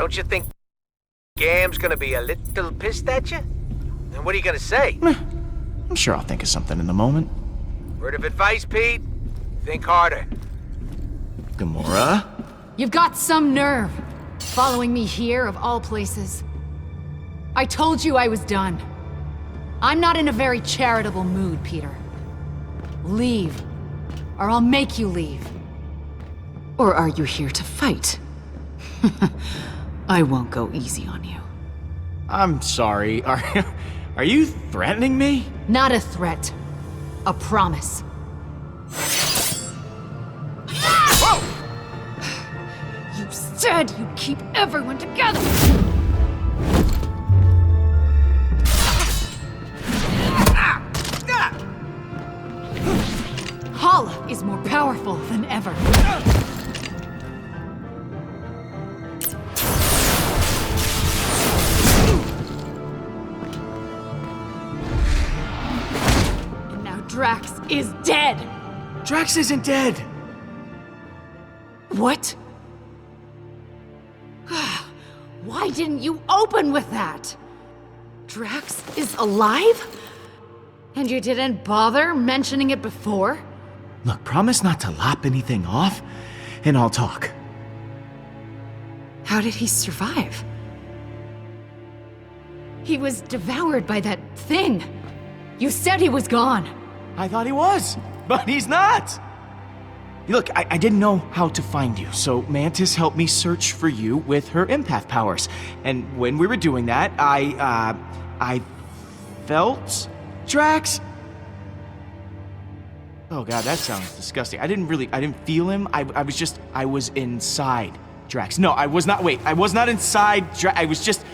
Don't you think Gam's gonna be a little pissed at you? And what are you gonna say? I'm sure I'll think of something in the moment. Word of advice, Pete? Think harder. Gamora? You've got some nerve, following me here of all places. I told you I was done. I'm not in a very charitable mood, Peter. Leave, or I'll make you leave. Or are you here to fight? I won't go easy on you. I'm sorry. Are you threatening me? Not a threat. A promise. Whoa! You said you'd keep everyone together! Hala is more powerful than ever. And now Drax is dead! Drax isn't dead! What? Why didn't you open with that? Drax is alive? And you didn't bother mentioning it before? Look, promise not to lop anything off, and I'll talk. How did he survive? He was devoured by that thing. You said he was gone. I thought he was, but he's not! Look, I didn't know how to find you, so Mantis helped me search for you with her empath powers. And when we were doing that, I felt Drax? Oh god, that sounds disgusting. I didn't feel him. I was inside Drax. No, I was not, wait, I was not inside Drax. I was just,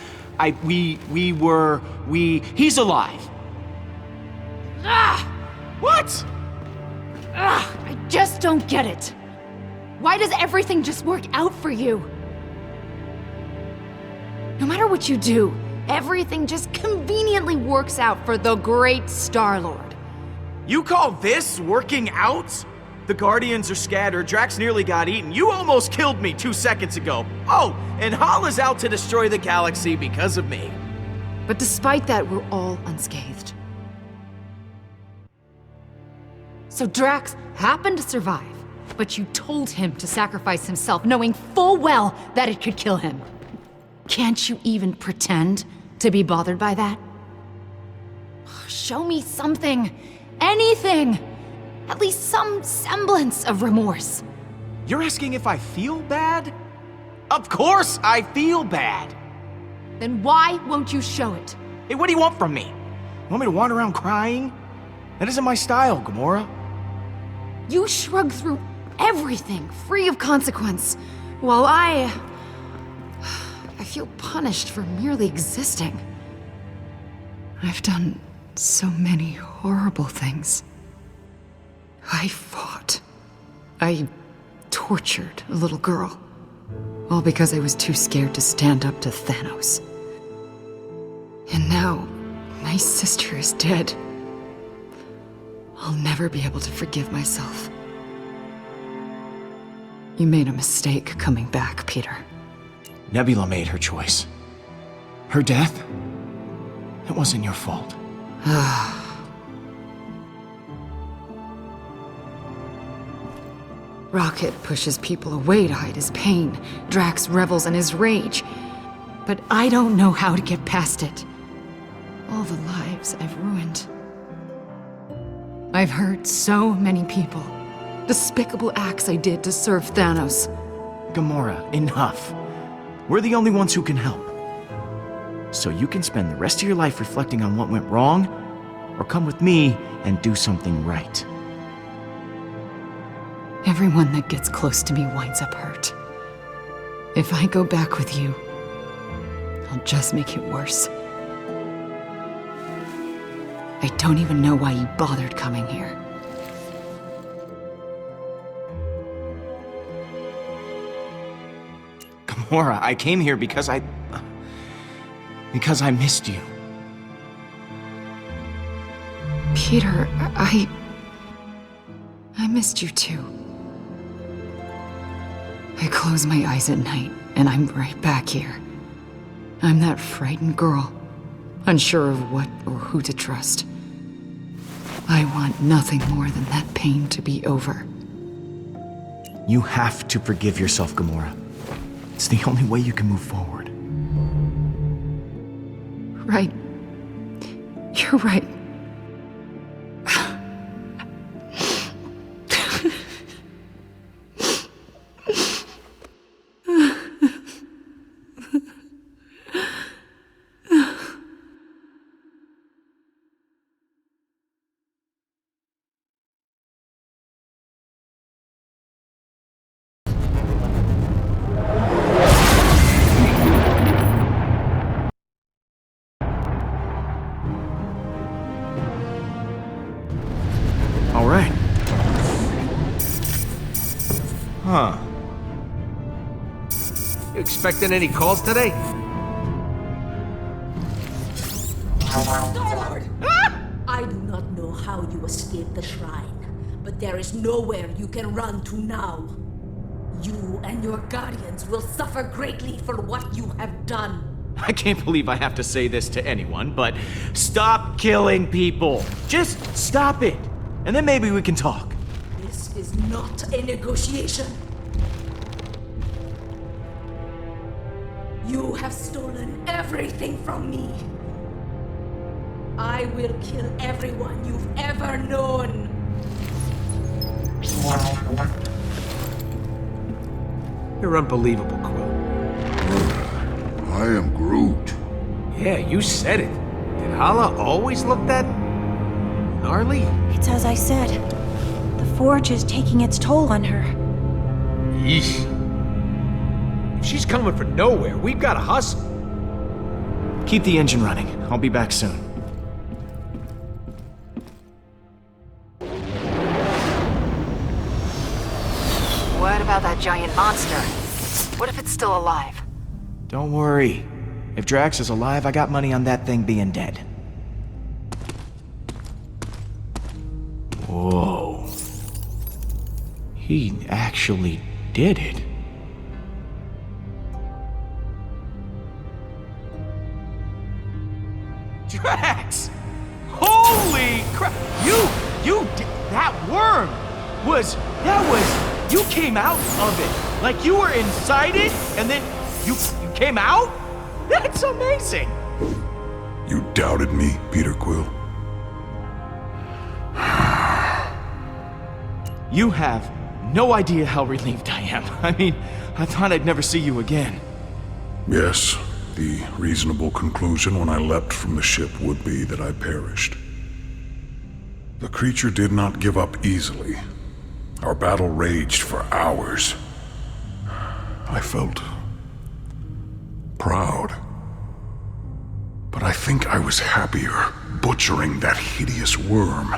he's alive. Ah! What? I just don't get it. Why does everything just work out for you? No matter what you do, everything just conveniently works out for the great Star-Lord. You call this working out? The Guardians are scattered, Drax nearly got eaten, you almost killed me 2 seconds ago. Oh, and Hala's out to destroy the galaxy because of me. But despite that, we're all unscathed. So Drax happened to survive, but you told him to sacrifice himself, knowing full well that it could kill him. Can't you even pretend to be bothered by that? Show me something, anything, at least some semblance of remorse. You're asking if I feel bad? Of course I feel bad. Then why won't you show it? Hey, what do you want from me? You want me to wander around crying? That isn't my style, Gamora. You shrug through everything, free of consequence, while I feel punished for merely existing. I've done so many horrible things. I fought. I tortured a little girl. All because I was too scared to stand up to Thanos. And now, my sister is dead. I'll never be able to forgive myself. You made a mistake coming back, Peter. Nebula made her choice. Her death? It wasn't your fault. Rocket pushes people away to hide his pain. Drax revels in his rage. But I don't know how to get past it. All the lives I've ruined. I've hurt so many people. Despicable acts I did to serve Thanos. Gamora, enough. We're the only ones who can help. So you can spend the rest of your life reflecting on what went wrong, or come with me and do something right. Everyone that gets close to me winds up hurt. If I go back with you, I'll just make it worse. I don't even know why you bothered coming here. Gamora, I came here because I missed you. Peter, I missed you too. I I close my eyes at night, and I'm right back here. I'm that frightened girl, unsure of what or who to trust. I want nothing more than that pain to be over. You have to forgive yourself, Gamora. It's the only way you can move forward. Right. You're right. All right. Huh. You expecting any calls today? Star-Lord! I do not know how you escaped the shrine, but there is nowhere you can run to now. You and your guardians will suffer greatly for what you have done. I can't believe I have to say this to anyone, but stop killing people. Just stop it. And then maybe we can talk. This is not a negotiation. You have stolen everything from me. I will kill everyone you've ever known. You're unbelievable, Quill. I am Groot. Yeah, you said it. Did Hala always look that gnarly? It's as I said. The Forge is taking its toll on her. Yeesh. If she's coming from nowhere, we've got to hustle. Keep the engine running. I'll be back soon. What about that giant monster? What if it's still alive? Don't worry. If Drax is alive, I got money on that thing being dead. Whoa. He actually did it. Drax! Holy crap! That worm you came out of it. Like you were inside it, and then you came out? That's amazing! You doubted me, Peter Quill. You have no idea how relieved I am. I mean, I thought I'd never see you again. Yes, the reasonable conclusion when I leapt from the ship would be that I perished. The creature did not give up easily. Our battle raged for hours. I felt proud. But I think I was happier butchering that hideous worm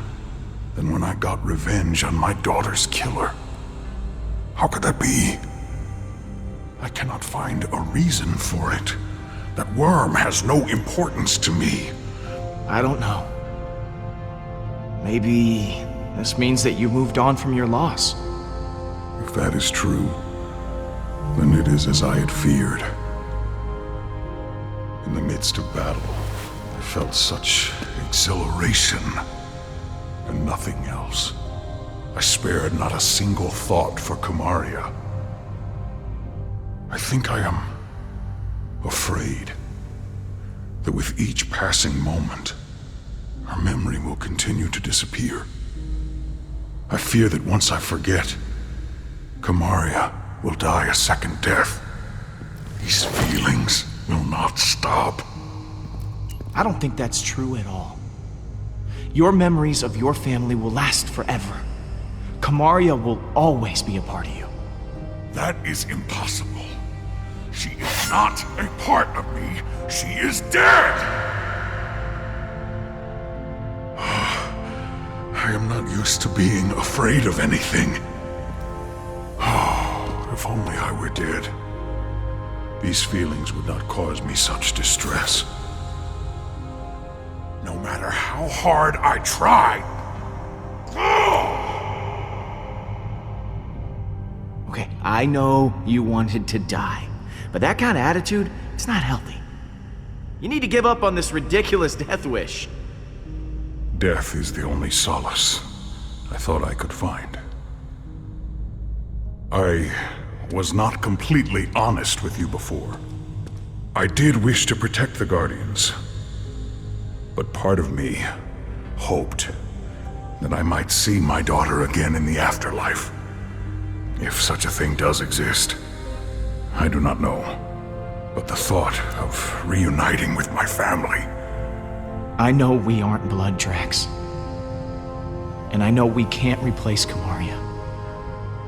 than when I got revenge on my daughter's killer. How could that be? I cannot find a reason for it. That worm has no importance to me. I don't know. Maybe this means that you moved on from your loss. If that is true, then it is as I had feared. In the midst of battle, I felt such exhilaration and nothing else. I spared not a single thought for Kamaria. I think I am afraid that with each passing moment, her memory will continue to disappear. I fear that once I forget, Kamaria will die a second death. These feelings will not stop. I don't think that's true at all. Your memories of your family will last forever. Kamaria will always be a part of you. That is impossible. She is not a part of me. She is dead! I am not used to being afraid of anything. If only I were dead. These feelings would not cause me such distress. No matter how hard I try. Okay, I know you wanted to die, but that kind of attitude, it's not healthy. You need to give up on this ridiculous death wish. Death is the only solace I thought I could find. I was not completely honest with you before. I did wish to protect the Guardians, but part of me hoped that I might see my daughter again in the afterlife. If such a thing does exist, I do not know. But the thought of reuniting with my family... I know we aren't blood, Drax. And I know we can't replace Kamaria.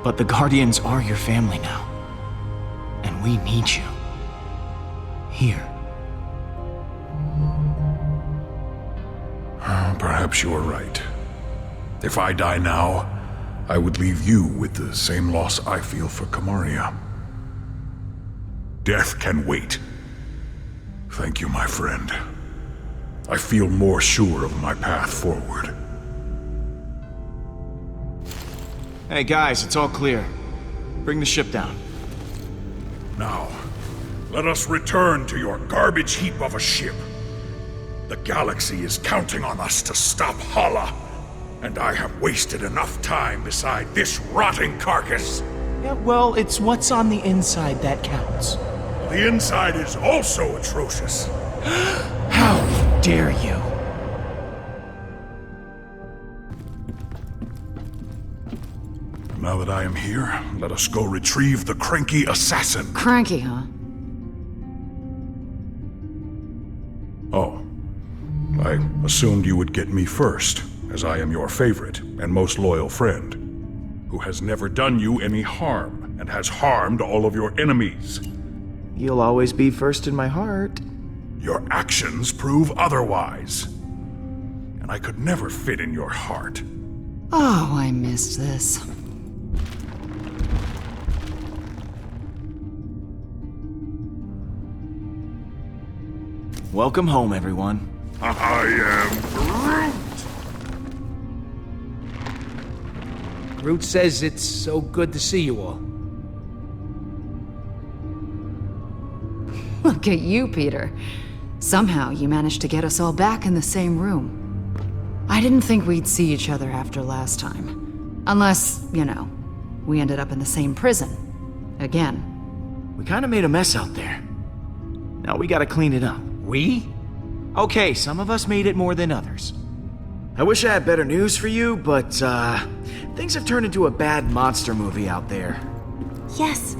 But the Guardians are your family now. And we need you. Here. Perhaps you are right. If I die now, I would leave you with the same loss I feel for Kamaria. Death can wait. Thank you, my friend. I feel more sure of my path forward. Hey guys, it's all clear. Bring the ship down. Now, let us return to your garbage heap of a ship. The galaxy is counting on us to stop Hala, and I have wasted enough time beside this rotting carcass. Yeah, well, it's what's on the inside that counts. The inside is also atrocious. How dare you? Now that I am here, let us go retrieve the cranky assassin. Cranky, huh? Oh. I assumed you would get me first, as I am your favorite and most loyal friend, who has never done you any harm and has harmed all of your enemies. You'll always be first in my heart. Your actions prove otherwise. And I could never fit in your heart. Oh, I missed this. Welcome home, everyone. I am Groot! Groot says it's so good to see you all. Look at you, Peter. Somehow you managed to get us all back in the same room. I didn't think we'd see each other after last time. Unless, you know, we ended up in the same prison. Again. We kind of made a mess out there. Now we gotta clean it up. We? Okay, some of us made it more than others. I wish I had better news for you, but, things have turned into a bad monster movie out there. Yes,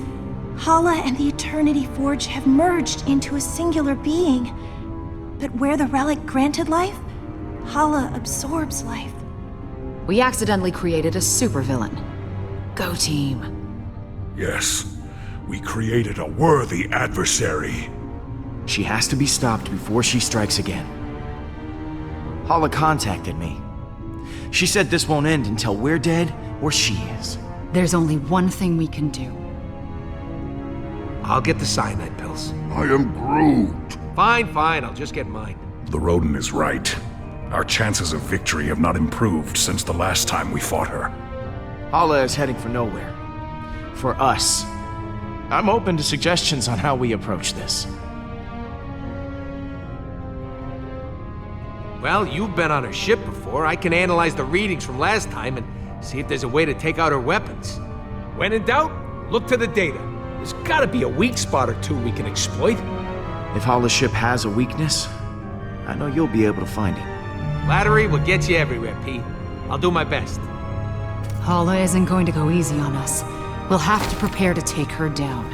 Hala and the Eternity Forge have merged into a singular being. But where the relic granted life, Hala absorbs life. We accidentally created a supervillain. Go team. Yes, we created a worthy adversary. She has to be stopped before she strikes again. Hala contacted me. She said this won't end until we're dead or she is. There's only one thing we can do. I'll get the cyanide pills. I am Groot. Fine, I'll just get mine. The rodent is right. Our chances of victory have not improved since the last time we fought her. Hala is heading for nowhere. For us. I'm open to suggestions on how we approach this. Well, you've been on her ship before. I can analyze the readings from last time and see if there's a way to take out her weapons. When in doubt, look to the data. There's gotta be a weak spot or two we can exploit. If Hala's ship has a weakness, I know you'll be able to find it. Flattery will get you everywhere, Pete. I'll do my best. Hala isn't going to go easy on us. We'll have to prepare to take her down.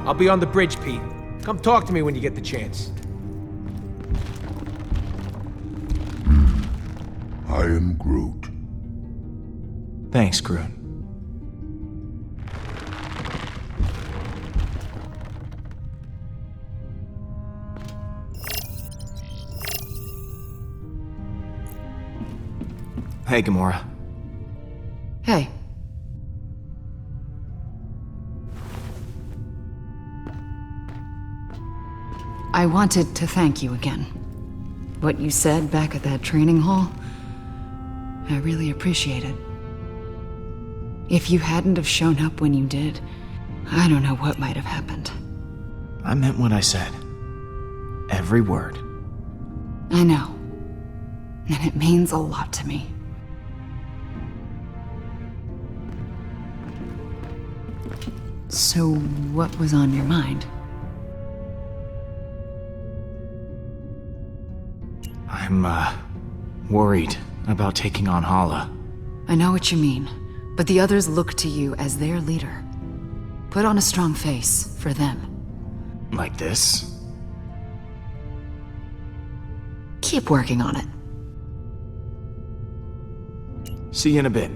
I'll be on the bridge, Pete. Come talk to me when you get the chance. I am Groot. Thanks, Groot. Hey, Gamora. Hey. I wanted to thank you again. What you said back at that training hall, I really appreciate it. If you hadn't have shown up when you did, I don't know what might have happened. I meant what I said. Every word. I know. And it means a lot to me. So, what was on your mind? I'm, worried about taking on Hala. I know what you mean, but the others look to you as their leader. Put on a strong face for them. Like this? Keep working on it. See you in a bit.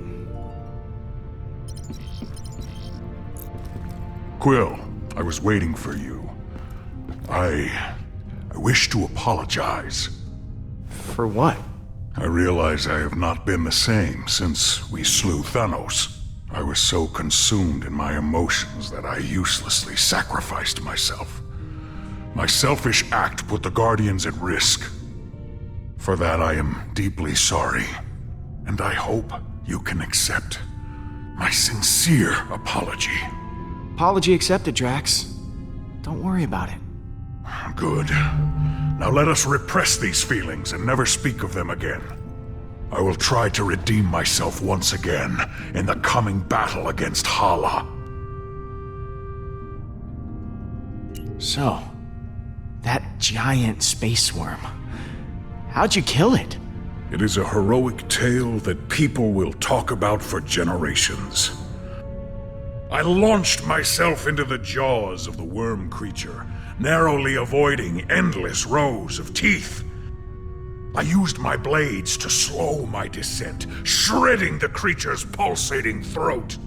Quill, I was waiting for you. I wish to apologize. For what? I realize I have not been the same since we slew Thanos. I was so consumed in my emotions that I uselessly sacrificed myself. My selfish act put the Guardians at risk. For that I am deeply sorry, and I hope you can accept my sincere apology. Apology accepted, Drax. Don't worry about it. Good. Now let us repress these feelings and never speak of them again. I will try to redeem myself once again in the coming battle against Hala. So, that giant space worm. How'd you kill it? It is a heroic tale that people will talk about for generations. I launched myself into the jaws of the worm creature, narrowly avoiding endless rows of teeth. I used my blades to slow my descent, shredding the creature's pulsating throat.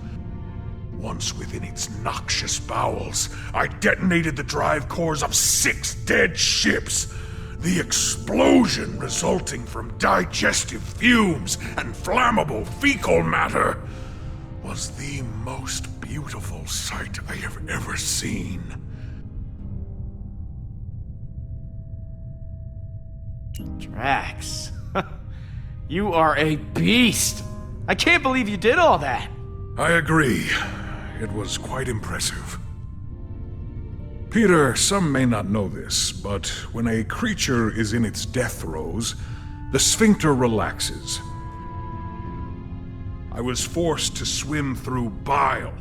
Once within its noxious bowels, I detonated the drive cores of 6 dead ships. The explosion resulting from digestive fumes and flammable fecal matter was the most beautiful sight I have ever seen. Drax. You are a beast. I can't believe you did all that. I agree. It was quite impressive. Peter, some may not know this, but when a creature is in its death throes, the sphincter relaxes. I was forced to swim through bile.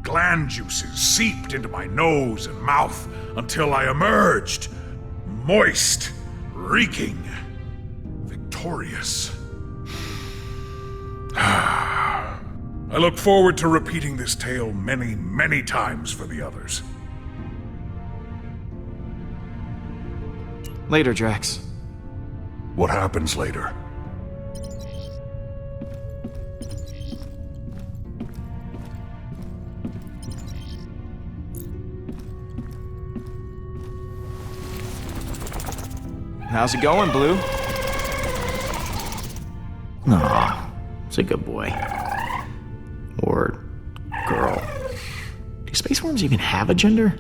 Gland juices seeped into my nose and mouth until I emerged, moist, reeking, victorious. I look forward to repeating this tale many, many times for the others. Later, Drax. What happens later? How's it going, Blue? Aw, it's a good boy. Or girl. Do space worms even have a gender?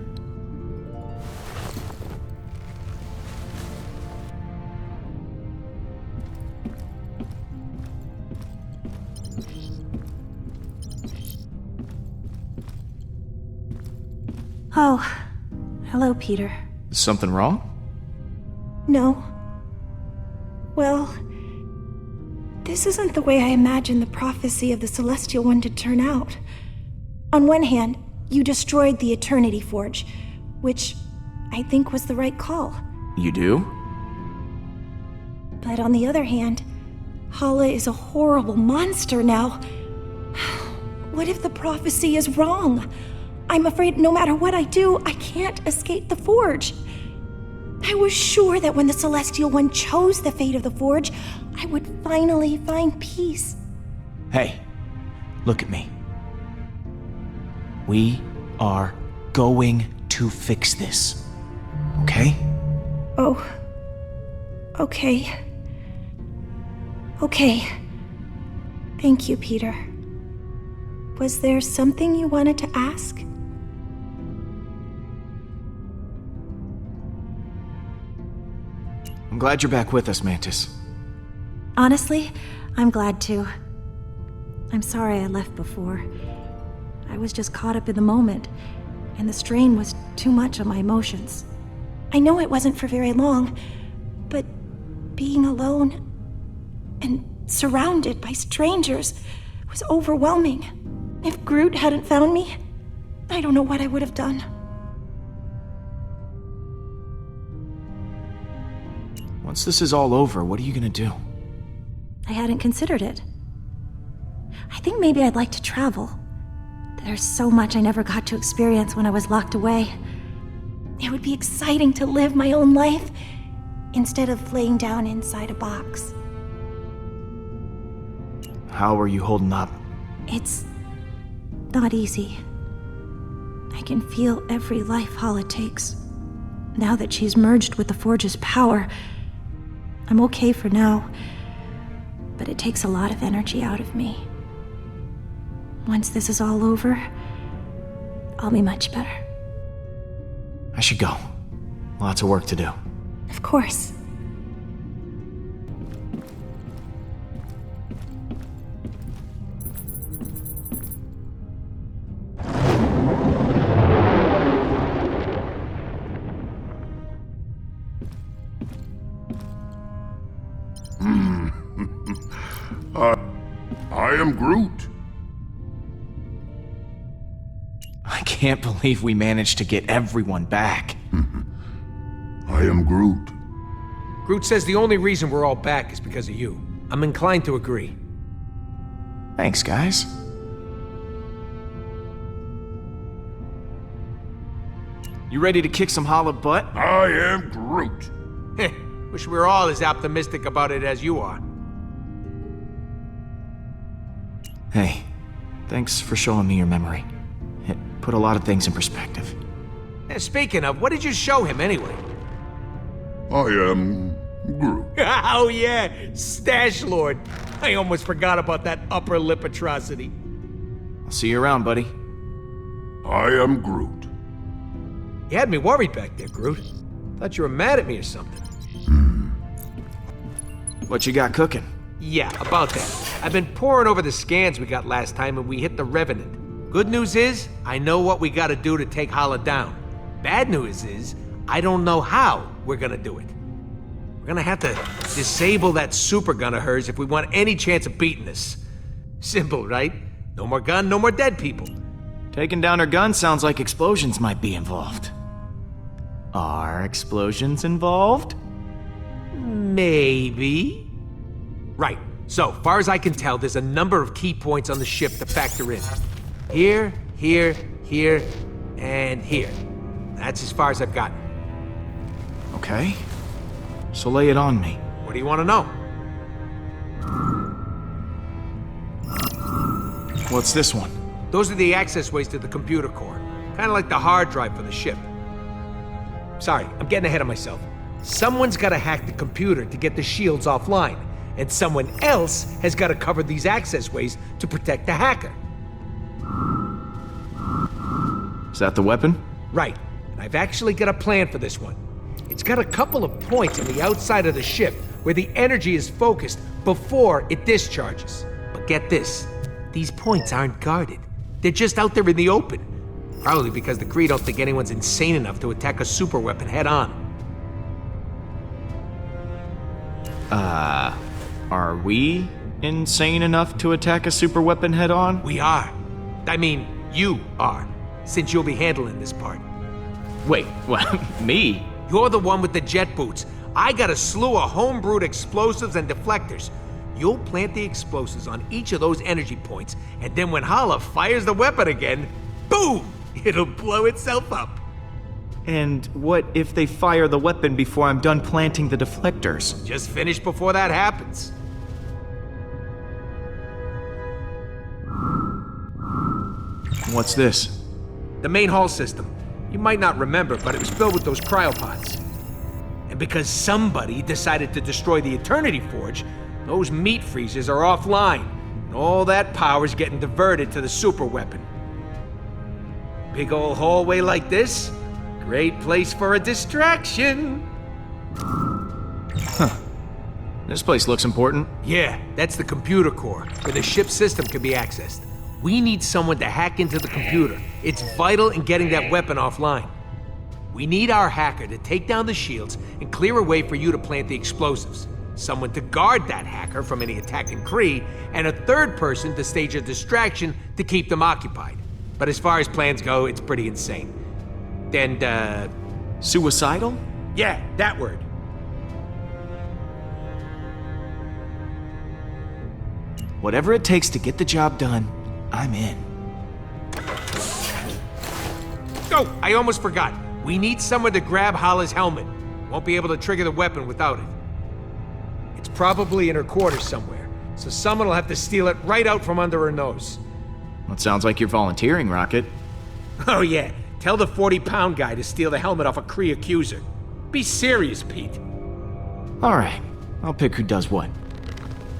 Oh, hello, Peter. Is something wrong? No. Well, this isn't the way I imagined the prophecy of the Celestial One to turn out. On one hand, you destroyed the Eternity Forge, which I think was the right call. You do? But on the other hand, Hala is a horrible monster now. What if the prophecy is wrong? I'm afraid no matter what I do, I can't escape the Forge. I was sure that when the Celestial One chose the fate of the Forge, I would finally find peace. Hey, look at me. We are going to fix this. Okay? Oh. Okay. Okay. Thank you, Peter. Was there something you wanted to ask? I'm glad you're back with us, Mantis. Honestly, I'm glad to. I'm sorry I left before. I was just caught up in the moment, and the strain was too much on my emotions. I know it wasn't for very long, but being alone and surrounded by strangers was overwhelming. If Groot hadn't found me, I don't know what I would have done. Once this is all over, what are you gonna do? I hadn't considered it. I think maybe I'd like to travel. There's so much I never got to experience when I was locked away. It would be exciting to live my own life instead of laying down inside a box. How are you holding up? It's not easy. I can feel every life Hala takes. Now that she's merged with the Forge's power, I'm okay for now, but it takes a lot of energy out of me. Once this is all over, I'll be much better. I should go. Lots of work to do. Of course. I am Groot. I can't believe we managed to get everyone back. I am Groot. Groot says the only reason we're all back is because of you. I'm inclined to agree. Thanks, guys. You ready to kick some Hala butt? I am Groot. Heh, wish we were all as optimistic about it as you are. Hey, thanks for showing me your memory. It put a lot of things in perspective. Speaking of, what did you show him anyway? I am Groot. Oh yeah, Stash Lord. I almost forgot about that upper lip atrocity. I'll see you around, buddy. I am Groot. You had me worried back there, Groot. Thought you were mad at me or something. What you got cooking? Yeah, about that. I've been poring over the scans we got last time and we hit the Revenant. Good news is, I know what we gotta do to take Hala down. Bad news is, I don't know how we're gonna do it. We're gonna have to disable that super gun of hers if we want any chance of beating this. Simple, right? No more gun, no more dead people. Taking down her gun sounds like explosions might be involved. Are explosions involved? Maybe. Right. So, far as I can tell, there's a number of key points on the ship to factor in. Here, here, here, and here. That's as far as I've gotten. Okay. So lay it on me. What do you want to know? What's this one? Those are the access ways to the computer core. Kind of like the hard drive for the ship. Sorry, I'm getting ahead of myself. Someone's got to hack the computer to get the shields offline, and someone else has got to cover these access ways to protect the hacker. Is that the weapon? Right, and I've actually got a plan for this one. It's got a couple of points on the outside of the ship where the energy is focused before it discharges. But get this, these points aren't guarded. They're just out there in the open. Probably because the Kree don't think anyone's insane enough to attack a super weapon head on. Are we insane enough to attack a super weapon head on? We are. I mean, you are, since you'll be handling this part. Wait, what? Me? You're the one with the jet boots. I got a slew of homebrewed explosives and deflectors. You'll plant the explosives on each of those energy points, and then when Hala fires the weapon again, boom! It'll blow itself up. And what if they fire the weapon before I'm done planting the deflectors? Just finish before that happens. What's this? The main hull system. You might not remember, but it was filled with those cryopods. And because somebody decided to destroy the Eternity Forge, those meat freezers are offline, and all that power's getting diverted to the super weapon. Big old hallway like this, great place for a distraction. This place looks important. Yeah, that's the computer core, where the ship's system can be accessed. We need someone to hack into the computer. It's vital in getting that weapon offline. We need our hacker to take down the shields and clear a way for you to plant the explosives. Someone to guard that hacker from any attacking Kree, and a third person to stage a distraction to keep them occupied. But as far as plans go, it's pretty insane. And, Suicidal? yeah, that word. Whatever it takes to get the job done, I'm in. Oh, I almost forgot. We need someone to grab Hala's helmet. Won't be able to trigger the weapon without it. It's probably in her quarters somewhere, so someone will have to steal it right out from under her nose. Well, it sounds like you're volunteering, Rocket. Oh yeah, tell the 40-pound guy to steal the helmet off a Kree accuser. Be serious, Pete. All right, I'll pick who does what.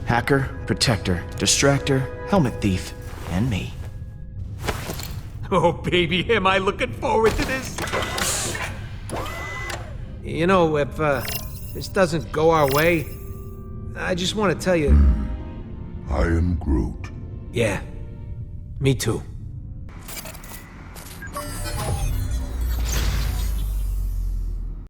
Hacker, protector, distractor, helmet thief, and me. Oh baby, am I looking forward to this? You know, if this doesn't go our way, I just want to tell you... I am Groot. Yeah, me too.